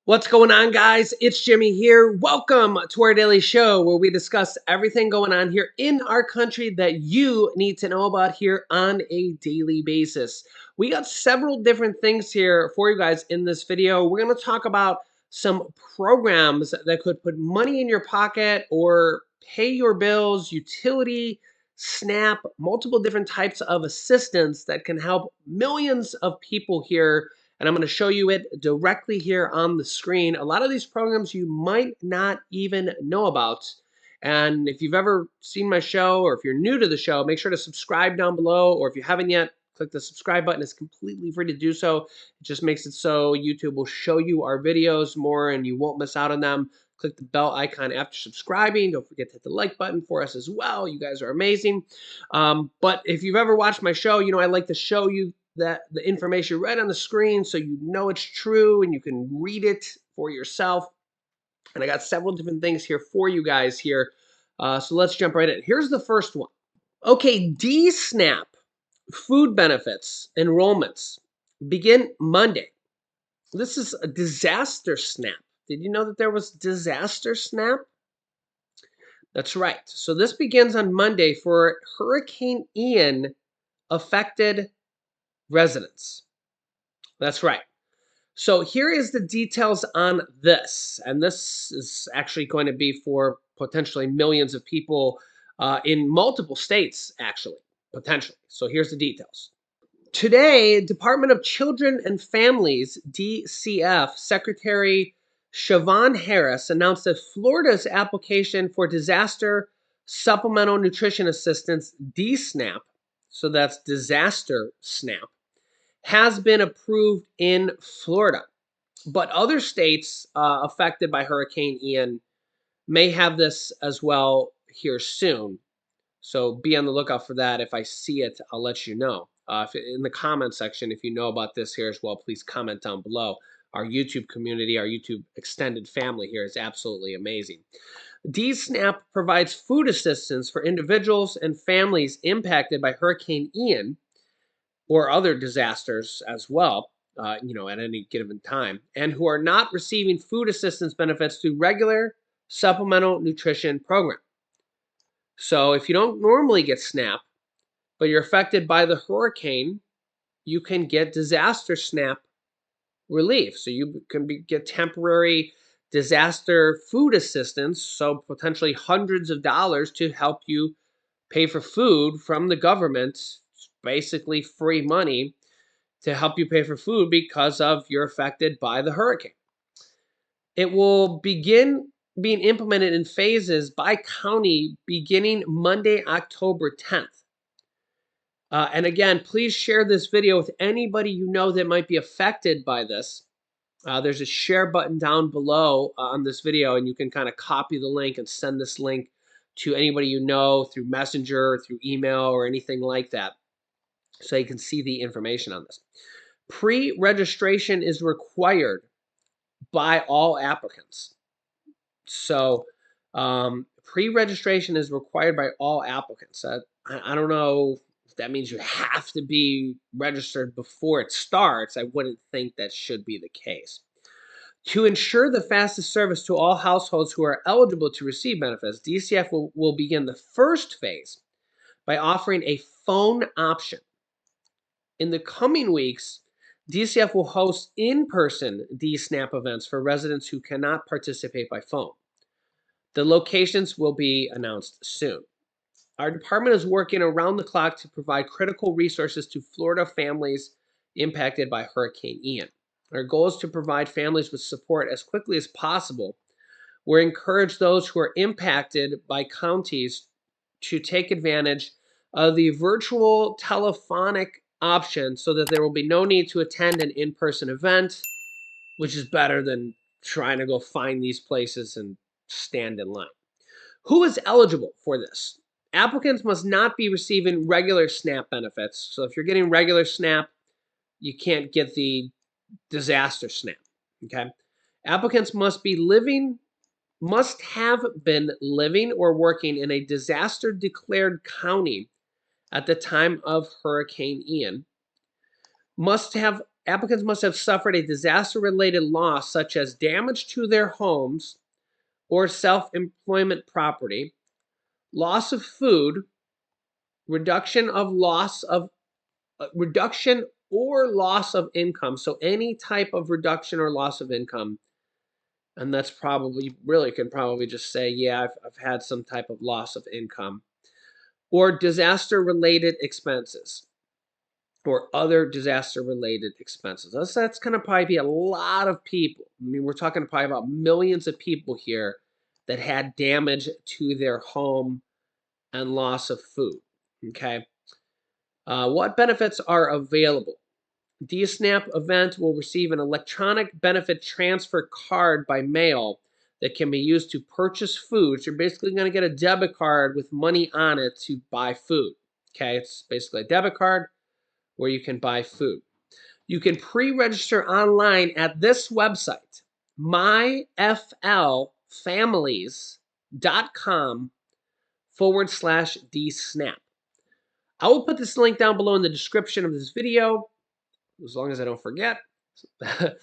What's going on, guys? It's Jimmy here. Welcome to our daily show where we discuss everything going on here in our country that you need to know about here on a daily basis. We got several different things here for you guys in this video. We're going to talk about some programs that could put money in your pocket or pay your bills, utility, SNAP, multiple different types of assistance that can help millions of people here, and I'm going to show you it directly here on the screen. A lot of these programs you might not even know about. And if you've ever seen my show or if you're new to the show, make sure to subscribe down below. Or if you haven't yet, click the subscribe button. It's completely free to do so. It just makes it so YouTube will show you our videos more and you won't miss out on them. Click the bell icon after subscribing. Don't forget to hit the like button for us as well. You guys are amazing. But if you've ever watched my show, I like to show you that the information right on the screen so you know it's true and you can read it for yourself. And I got several different things here for you guys here. So let's jump right in. Here's the first one. Okay, D-SNAP food benefits enrollments begin Monday. This is a disaster SNAP. Did you know that there was disaster SNAP? That's right. So this begins on Monday for Hurricane Ian affected residents. That's right. So here is the details on this. And this is actually going to be for potentially millions of people in multiple states, actually, potentially. So here's the details. Today, Department of Children and Families, DCF, Secretary Siobhan Harris announced that Florida's application for Disaster Supplemental Nutrition Assistance, DSNAP, so that's Disaster SNAP, has been approved in Florida. But other states affected by Hurricane Ian may have this as well here soon. So be on the lookout for that. If I see it, I'll let you know. In the comment section, if you know about this here as well, please comment down below. Our YouTube community, our YouTube extended family here is absolutely amazing. DSNAP provides food assistance for individuals and families impacted by Hurricane Ian or other disasters as well, at any given time, and who are not receiving food assistance benefits through regular supplemental nutrition program. So if you don't normally get SNAP, but you're affected by the hurricane, you can get disaster SNAP relief. So you can get temporary disaster food assistance, so potentially hundreds of dollars to help you pay for food from the government, basically free money to help you pay for food because of you're affected by the hurricane. It will begin being implemented in phases by county beginning Monday, October 10th. And again, please share this video with anybody you know that might be affected by this. There's a share button down below on this video, and you can kind of copy the link and send this link to anybody you know through Messenger, or through email, or anything like that, so you can see the information on this. Pre-registration is required by all applicants. So pre-registration is required by all applicants. I don't know if that means you have to be registered before it starts. I wouldn't think that should be the case. To ensure the fastest service to all households who are eligible to receive benefits, DCF will begin the first phase by offering a phone option. In the coming weeks, DCF will host in-person DSNAP events for residents who cannot participate by phone. The locations will be announced soon. Our department is working around the clock to provide critical resources to Florida families impacted by Hurricane Ian. Our goal is to provide families with support as quickly as possible. We encourage those who are impacted by counties to take advantage of the virtual telephonic option so that there will be no need to attend an in-person event, which is better than trying to go find these places and stand in line. Who is eligible for this? Applicants must not be receiving regular SNAP benefits. So if you're getting regular SNAP, you can't get the disaster SNAP, okay? Applicants must have been living or working in a disaster declared county at the time of Hurricane Ian, must have Applicants must have suffered a disaster-related loss such as damage to their homes or self-employment property, loss of food, reduction of loss of reduction or loss of income. So any type of reduction or loss of income. And that's probably really can probably just say, yeah, I've had some type of loss of income or disaster related expenses or other disaster related expenses. That's going to probably be a lot of people. I mean, we're talking probably about millions of people here that had damage to their home and loss of food. Okay. What benefits are available? DSNAP event will receive an electronic benefit transfer card by mail that can be used to purchase food. So you're basically going to get a debit card with money on it to buy food. Okay, it's basically a debit card where you can buy food. You can pre-register online at this website, myflfamilies.com/DSNAP. I will put this link down below in the description of this video, as long as I don't forget. But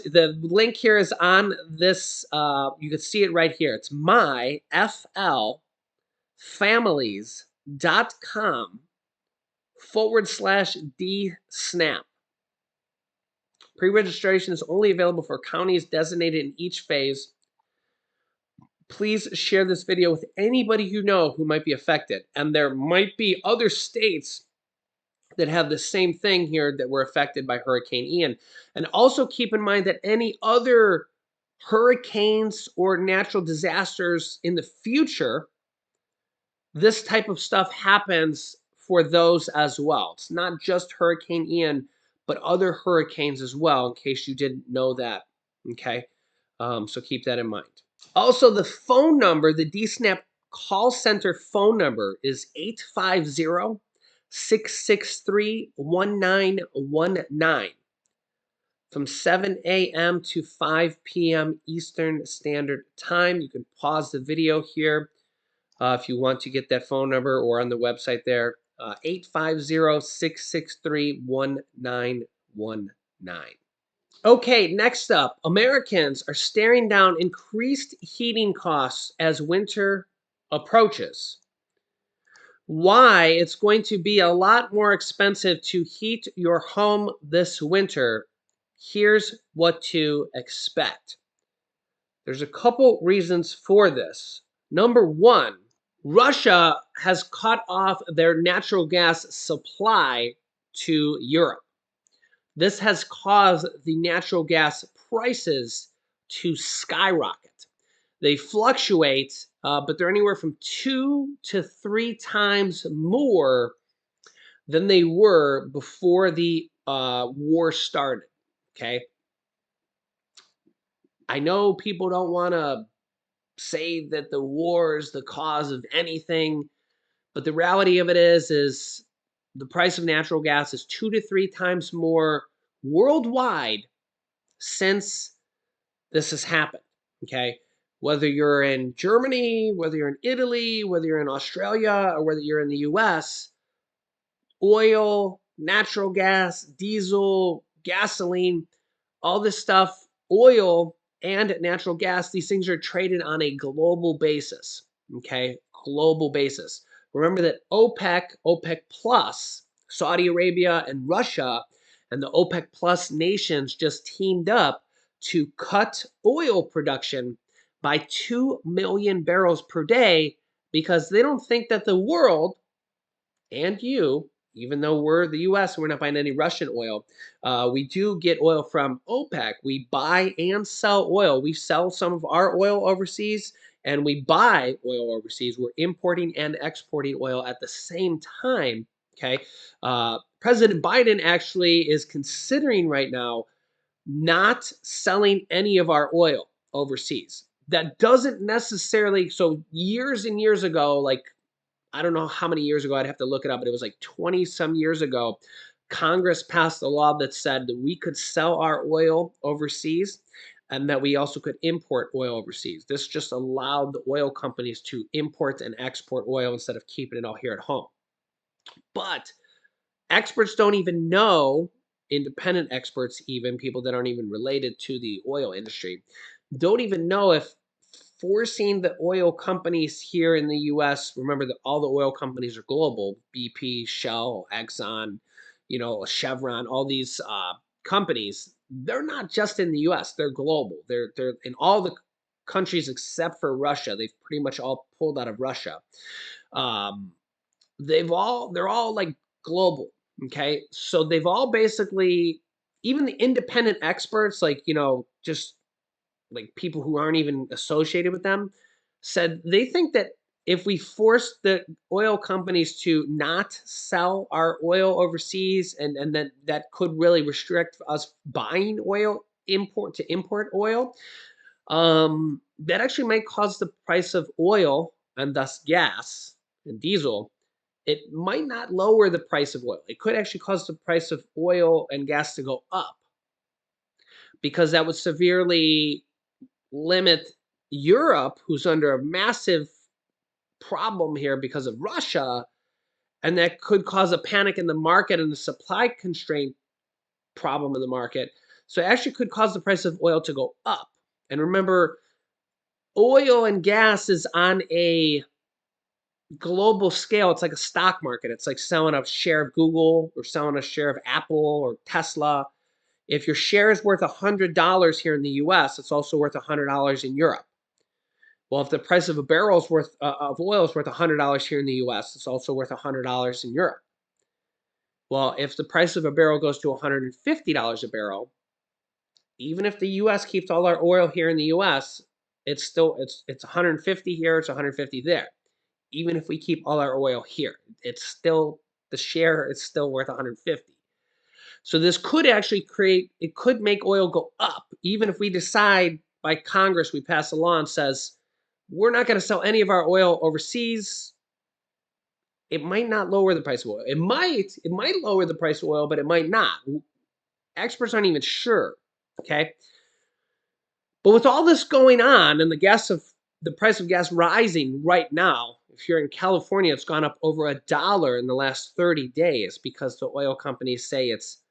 the link here is on this. You can see it right here. It's myflfamilies.com/DSNAP. Pre-registration is only available for counties designated in each phase. Please share this video with anybody you know who might be affected. And there might be other states that have the same thing here that were affected by Hurricane Ian. And also keep in mind that any other hurricanes or natural disasters in the future, this type of stuff happens for those as well. It's not just Hurricane Ian, but other hurricanes as well, in case you didn't know that. Okay, so keep that in mind. Also, the phone number, the DSNAP call center phone number is 850-663-1919 from 7 a.m. to 5 p.m. Eastern Standard Time. You can pause the video here if you want to get that phone number, or on the website there, 850-663-1919. Okay, next up, Americans are staring down increased heating costs as winter approaches. Why it's going to be a lot more expensive to heat your home this winter. Here's what to expect. There's a couple reasons for this. Number one, Russia has cut off their natural gas supply to Europe. This has caused the natural gas prices to skyrocket. They fluctuate, but they're anywhere from 2 to 3 times more than they were before the war started. Okay. I know people don't want to say that the war is the cause of anything, but the reality of it is the price of natural gas is 2 to 3 times more worldwide since this has happened. Okay, whether you're in Germany, whether you're in Italy, whether you're in Australia, or whether you're in the US, oil, natural gas, diesel, gasoline, all this stuff, oil and natural gas, these things are traded on a global basis. Okay, global basis. Remember that OPEC Plus, Saudi Arabia and Russia, and the OPEC Plus nations just teamed up to cut oil production by 2 million barrels per day because they don't think that the world and you, even though we're the US and we're not buying any Russian oil, we do get oil from OPEC. We buy and sell oil. We sell some of our oil overseas and we buy oil overseas. We're importing and exporting oil at the same time. Okay. President Biden actually is considering right now not selling any of our oil overseas. That doesn't necessarily, so years and years ago, like I don't know how many years ago, I'd have to look it up, but it was like 20 some years ago, Congress passed a law that said that we could sell our oil overseas and that we also could import oil overseas. This just allowed the oil companies to import and export oil instead of keeping it all here at home. But experts don't even know independent experts, even people that aren't even related to the oil industry, don't even know if forcing the oil companies here in the US, remember that all the oil companies are global, BP, Shell, Exxon, Chevron, all these companies, they're not just in the US, they're global. They're in all the countries except for Russia. They've pretty much all pulled out of Russia. Um, they're all like global. Okay. So they've all basically, even the independent experts, like, just like people who aren't even associated with them, said they think that if we force the oil companies to not sell our oil overseas, and then that could really restrict us buying oil, import oil, that actually might cause the price of oil, and thus gas and diesel. It might not lower the price of oil. It could actually cause the price of oil and gas to go up, because that would severely limit Europe, who's under a massive problem here because of Russia, and that could cause a panic in the market and a supply constraint problem in the market. So it actually could cause the price of oil to go up. And remember, oil and gas is on a global scale. It's like a stock market. It's like selling a share of Google or selling a share of Apple or Tesla. If your share is worth $100 here in the US, it's also worth $100 in Europe. Well, if the price of a barrel is worth of oil is worth $100 here in the US, it's also worth $100 in Europe. Well, if the price of a barrel goes to $150 a barrel, even if the US keeps all our oil here in the US, it's 150 here, it's 150 there. Even if we keep all our oil here, it's still, the share is still worth 150. So this could actually it could make oil go up, even if we decide by Congress, we pass a law and says, we're not going to sell any of our oil overseas. It might not lower the price of oil. It might lower the price of oil, but it might not. Experts aren't even sure. Okay. But with all this going on and the price of gas rising right now, if you're in California, it's gone up over $1 in the last 30 days because the oil companies say it's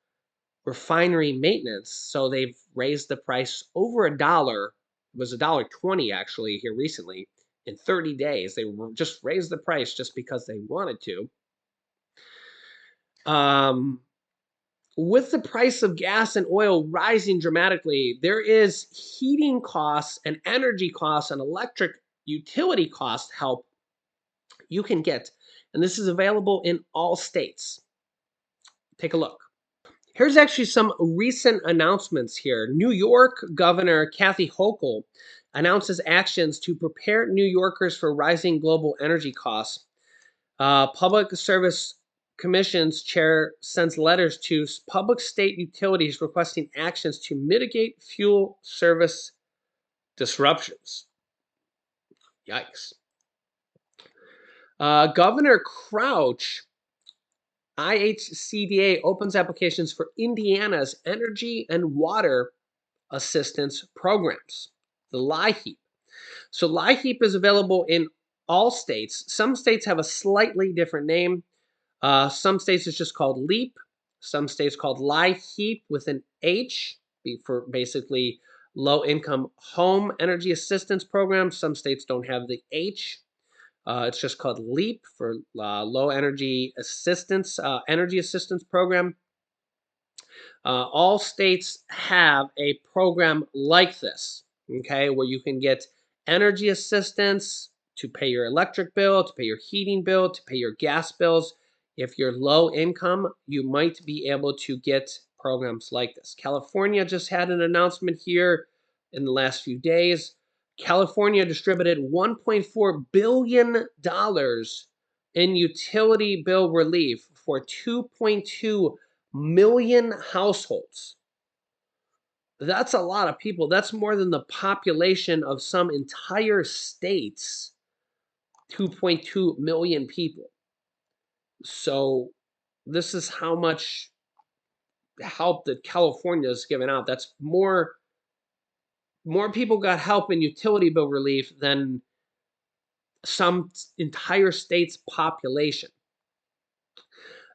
refinery maintenance. So they've raised the price over $1. It was $1.20 actually here recently. In 30 days, they just raised the price just because they wanted to. With the price of gas and oil rising dramatically, there is heating costs and energy costs and electric utility cost help you can get. And this is available in all states. Take a look. Here's actually some recent announcements here. New York Governor Kathy Hochul announces actions to prepare New Yorkers for rising global energy costs. Public Service Commission's chair sends letters to public state utilities requesting actions to mitigate fuel service disruptions. Yikes. Governor Crouch, IHCDA, opens applications for Indiana's energy and water assistance programs, the LIHEAP. So LIHEAP is available in all states. Some states have a slightly different name. Some states it's just called LEAP. Some states called LIHEAP with an H for basically low income home energy assistance program. Some states don't have the H. It's just called LEAP for low energy assistance program. All states have a program like this, okay, where you can get energy assistance to pay your electric bill, to pay your heating bill, to pay your gas bills. If you're low income, you might be able to get programs like this. California just had an announcement here in the last few days. California distributed $1.4 billion in utility bill relief for 2.2 million households. That's a lot of people. That's more than the population of some entire states, 2.2 million people. So this is how much help that California is giving out. That's more people got help in utility bill relief than some entire state's population.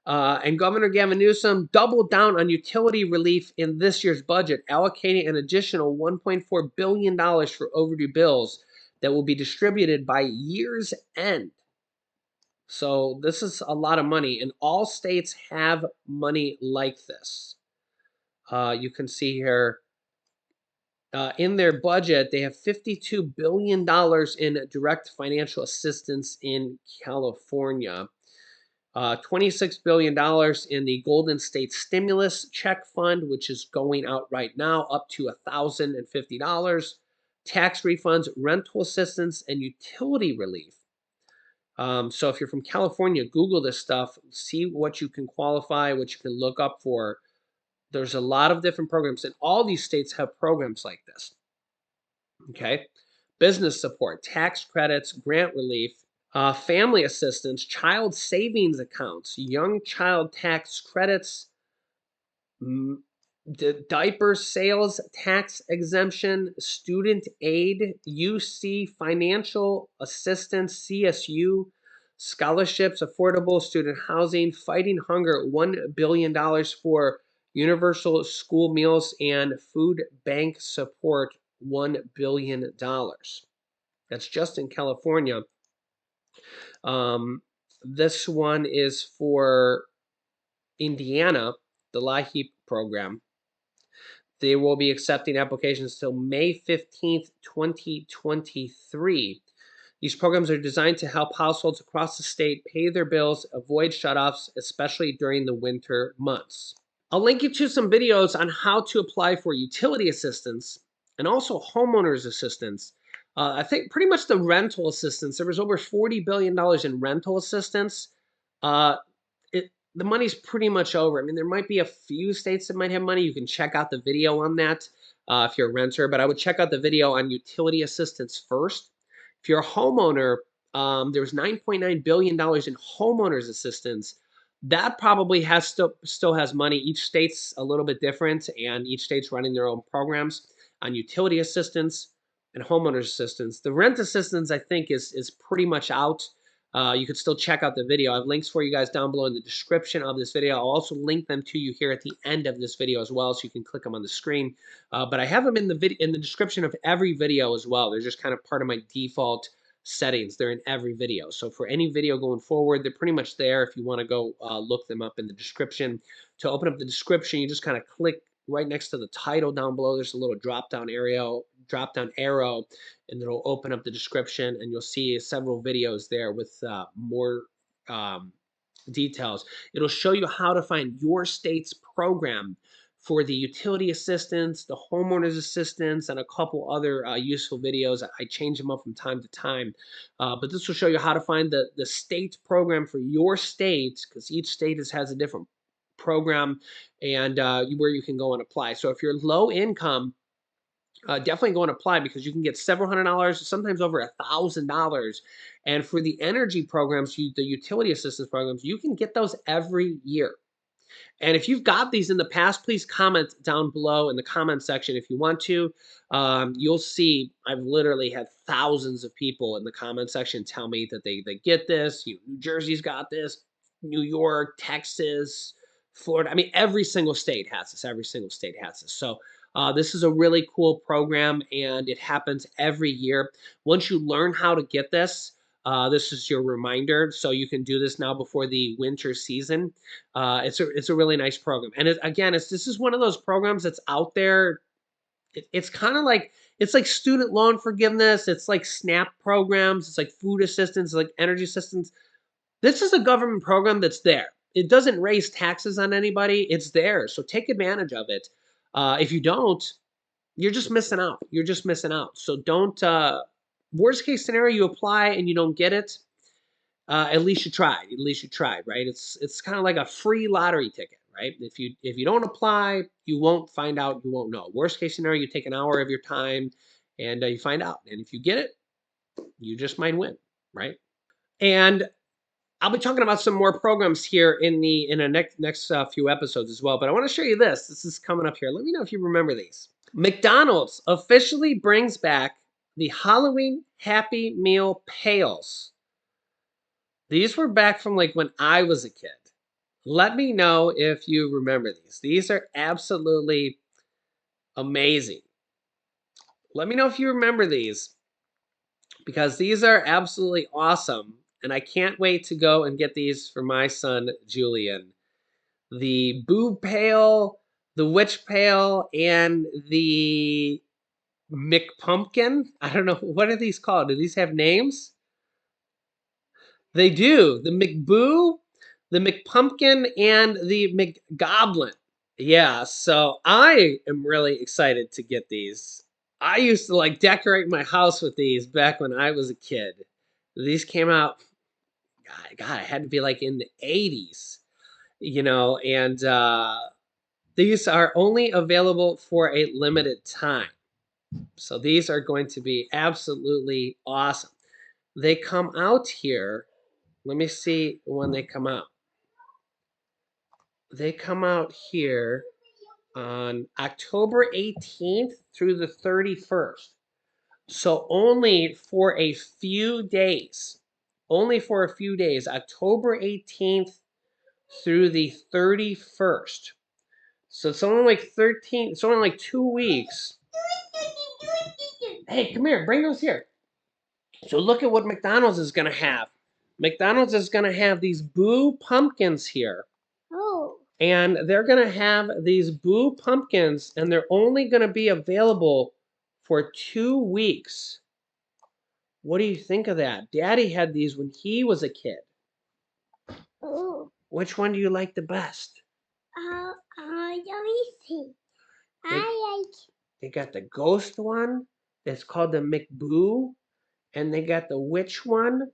And Governor Gavin Newsom doubled down on utility relief in this year's budget, allocating an additional $1.4 billion for overdue bills that will be distributed by year's end. So this is a lot of money, and all states have money like this. You can see here in their budget, they have $52 billion in direct financial assistance in California. $26 billion in the Golden State Stimulus Check Fund, which is going out right now, up to $1,050. Tax refunds, rental assistance, and utility relief. So if you're from California, Google this stuff, see what you can qualify, what you can look up for. There's a lot of different programs, and all these states have programs like this. Okay. Business support, tax credits, grant relief, family assistance, child savings accounts, young child tax credits, diaper sales tax exemption, student aid, UC financial assistance, CSU, scholarships, affordable student housing, fighting hunger, $1 billion for universal school meals, and food bank support, $1 billion. That's just in California. This one is for Indiana, the LIHEAP program. They will be accepting applications till May 15th, 2023. These programs are designed to help households across the state pay their bills, avoid shutoffs, especially during the winter months. I'll link you to some videos on how to apply for utility assistance and also homeowners assistance. I think pretty much the rental assistance, there was over $40 billion in rental assistance. Uh, the money's pretty much over. I mean, there might be a few states that might have money. You can check out the video on that if you're a renter, but I would check out the video on utility assistance first. If you're a homeowner, there's $9.9 billion in homeowners assistance. That probably has still has money. Each state's a little bit different, and each state's running their own programs on utility assistance and homeowners assistance. The rent assistance, I think, is pretty much out. You can still check out the video. I have links for you guys down below in the description of this video. I'll also link them to you here at the end of this video as well, so you can click them on the screen. But I have them in the description of every video as well. They're just kind of part of my default settings. They're in every video. So for any video going forward, they're pretty much there if you want to go look them up in the description. To open up the description, you just kind of click right next to the title down below. There's a little drop-down arrow, and it'll open up the description, and you'll see several videos there with more details. It'll show you how to find your state's program for the utility assistance, the homeowners assistance, and a couple other useful videos. I change them up from time to time, but this will show you how to find the state program for your state, because each state has a different program, and where you can go and apply. So if you're low income, definitely go and apply, because you can get several $100s, sometimes over $1,000. And for the energy programs, the utility assistance programs, you can get those every year. And if you've got these in the past, please comment down below in the comment section if you want to. You'll see I've literally had thousands of people in the comment section tell me that they get this. New Jersey's got this, New York, Texas, Florida. I mean, every single state has this. Every single state has this. So this is a really cool program, and it happens every year. Once you learn how to get this, this is your reminder, so you can do this now before the winter season. It's a really nice program, and this is one of those programs that's out there. It's kind of like, it's like student loan forgiveness. It's like SNAP programs. It's like food assistance, like energy assistance. This is a government program that's there. It doesn't raise taxes on anybody. It's there, so take advantage of it. If you don't, you're just missing out. You're just missing out. So don't. Worst case scenario, you apply and you don't get it. At least you tried. At least you tried, right? It's kind of like a free lottery ticket, right? If you don't apply, you won't find out. You won't know. Worst case scenario, you take an hour of your time and you find out. And if you get it, you just might win, right? And I'll be talking about some more programs here in the next few episodes as well. But I want to show you this. This is coming up here. Let me know if you remember these. McDonald's officially brings back the Halloween Happy Meal pails. These were back from like when I was a kid. Let me know if you remember these. These are absolutely amazing. Let me know if you remember these because these are absolutely awesome. And I can't wait to go and get these for my son, Julian. The Boo Pail, the Witch Pail, and the McPumpkin. I don't know. What are these called? Do these have names? They do. The McBoo, the McPumpkin, and the McGoblin. Yeah, so I am really excited to get these. I used to like decorate my house with these back when I was a kid. These came out, God, it had to be like in the 80s, and these are only available for a limited time. So these are going to be absolutely awesome. They come out here. Let me see when they come out. They come out here on October 18th through the 31st. So only for a few days. Only for a few days, October 18th through the 31st. So it's only like 13, it's only like 2 weeks. Hey, come here, bring those here. So look at what McDonald's is going to have. McDonald's is going to have these Boo pumpkins here. Oh. And they're going to have these Boo pumpkins, and they're only going to be available for 2 weeks. What do you think of that? Daddy had these when he was a kid. Oh. Which one do you like the best? Let me see. They got the ghost one. It's called the McBoo. And they got the witch one.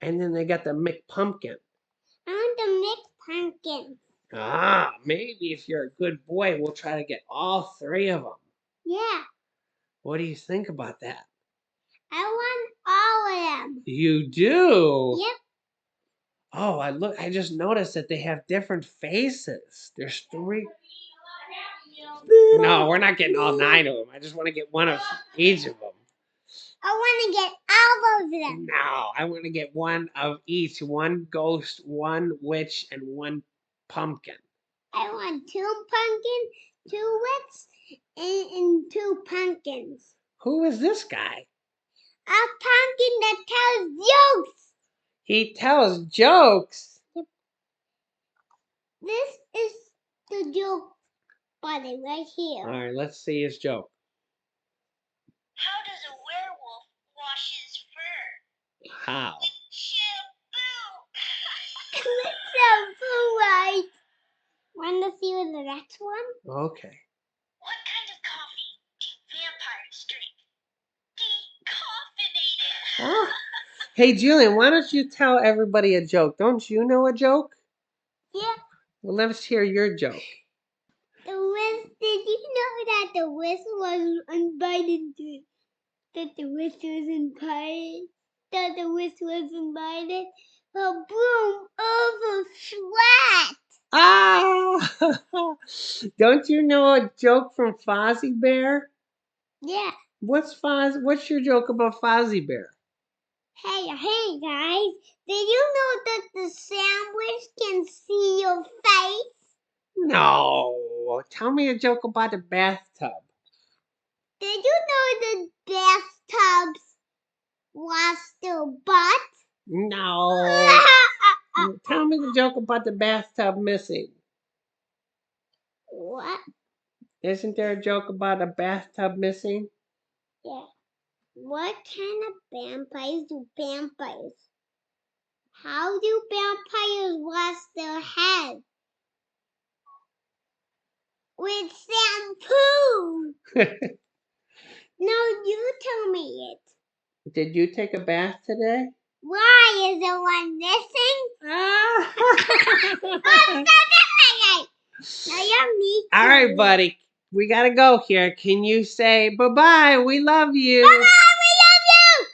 And then they got the McPumpkin. I want the McPumpkin. Ah, maybe if you're a good boy, we'll try to get all 3 of them. Yeah. What do you think about that? I want all of them. You do? Yep. Oh, I just noticed that they have different faces. There's 3. No, we're not getting all 9 of them. I just want to get one of each of them. I want to get all of them. No, I want to get one of each. One ghost, one witch, and one pumpkin. I want 2 pumpkins, 2 witches, and 2 pumpkins. Who is this guy? A pumpkin that tells jokes. He tells jokes. Yep. This is the joke button right here. All right, let's see his joke. How does a werewolf wash his fur? How? With shampoo. With shampoo, right? Want to see the next one? Okay. What kind of coffee do vampires drink? Decaffeinated. Ah. Hey, Julian, why don't you tell everybody a joke? Don't you know a joke? Yeah. Well, let's hear your joke. Did you know that the witch was invited to? That the witch was invited? That the witch was invited? A broom over sweat. Ah! Don't you know a joke from Fozzie Bear? Yeah. What's your joke about Fozzie Bear? Hey guys! Did you know that the sandwich can see your face? No. Tell me a joke about the bathtub. Did you know the bathtubs wash their butt? No. Tell me the joke about the bathtub missing. What? Isn't there a joke about a bathtub missing? Yeah. What kind of vampires do vampires? How do vampires wash their head? With shampoo. No, you tell me it. Did you take a bath today? Why is there one missing? Now you need to. All right, buddy. We got to go here. Can you say bye-bye? We love you. Bye-bye, we love you.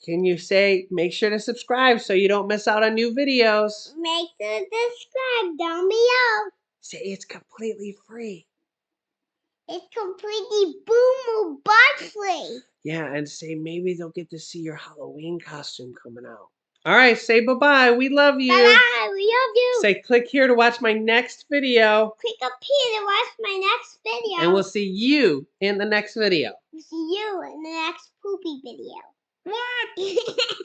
Can you say make sure to subscribe so you don't miss out on new videos? Make sure to subscribe down below. Say it's completely free. It's completely boom butt free. Yeah, and say maybe they'll get to see your Halloween costume coming out. All right, say bye-bye. We love you. Bye-bye. We love you. Say click here to watch my next video. Click up here to watch my next video. And we'll see you in the next video. We'll see you in the next poopy video. What?